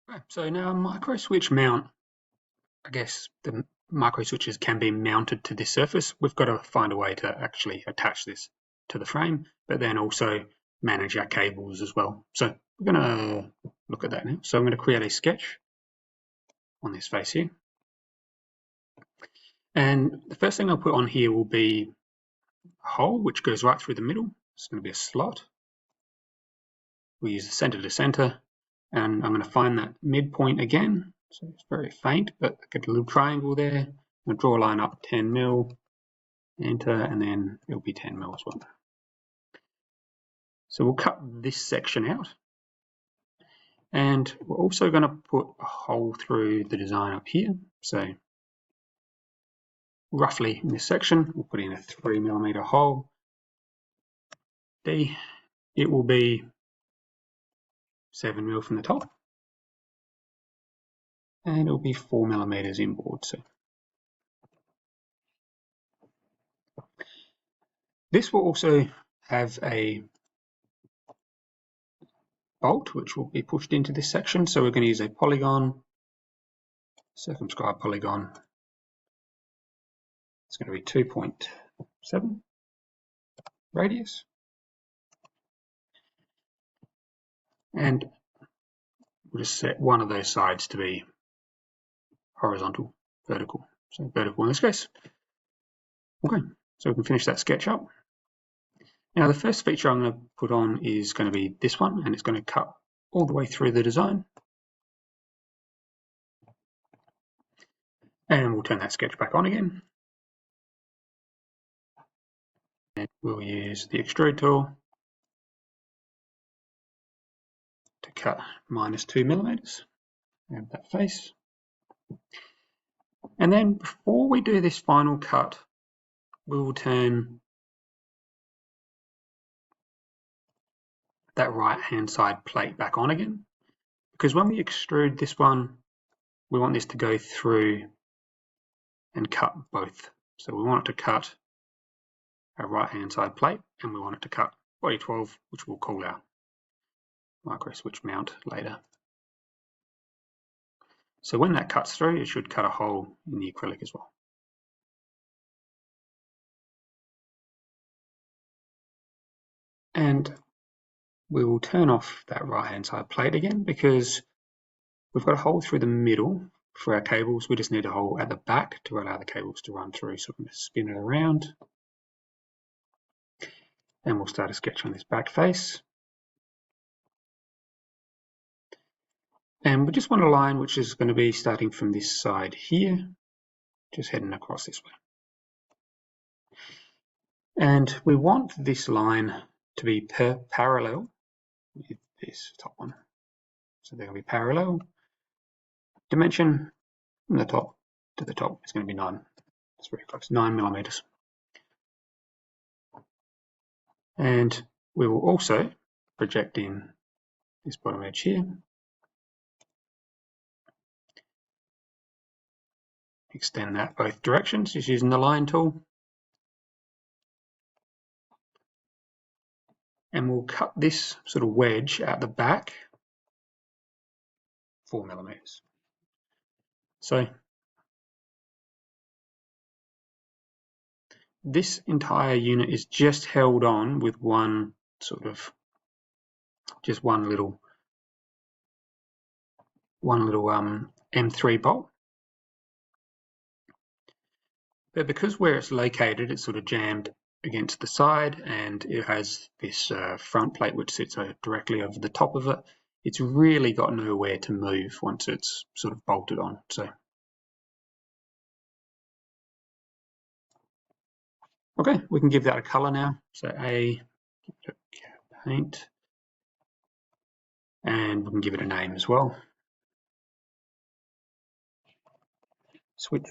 Okay, so now micro switch mount, I guess the micro switches can be mounted to this surface. We've got to find a way to actually attach this to the frame, but then also manage our cables as well. So we're going to look at that now. So I'm going to create a sketch on this face here. And the first thing I'll put on here will be a hole which goes right through the middle. It's going to be a slot. We use the center to center, and I'm going to find that midpoint again. So it's very faint, but I get a little triangle there. I'm going to draw a line up 10 mil, enter, and then it'll be 10 mil as well. So we'll cut this section out. And we're also going to put a hole through the design up here. So roughly in this section, we'll put in a 3mm hole. D, it will be 7mm from the top. And it'll be 4mm inboard. So this will also have a bolt which will be pushed into this section. So we're going to use a polygon, circumscribe polygon. It's going to be 2.7 radius. And we'll just set one of those sides to be horizontal, vertical. So vertical in this case. Okay, so we can finish that sketch up. Now the first feature I'm going to put on is going to be this one, and it's going to cut all the way through the design. And we'll turn that sketch back on again. And we'll use the extrude tool to cut -2mm. Add that face. And then before we do this final cut, we will turn that right-hand side plate back on again. Because when we extrude this one, we want this to go through and cut both. So we want it to cut our right-hand side plate, and we want it to cut body 12, which we'll call our micro switch mount later. So when that cuts through, it should cut a hole in the acrylic as well. And we will turn off that right-hand side plate again because we've got a hole through the middle for our cables. We just need a hole at the back to allow the cables to run through. So I'm going to spin it around. And we'll start a sketch on this back face. And we just want a line which is going to be starting from this side here, just heading across this way. And we want this line to be parallel with this top one. So they're going to be parallel. Dimension from the top to the top is going to be 9. It's very close, 9mm. And we will also project in this bottom edge here. Extend that both directions just using the line tool. And we'll cut this sort of wedge out the back 4mm. So this entire unit is just held on with one sort of, just one little M3 bolt. But because where it's located, it's sort of jammed against the side, and it has this front plate which sits directly over the top of it. It's really got nowhere to move once it's sort of bolted on. So, okay, we can give that a color now. So paint, and we can give it a name as well. Switch.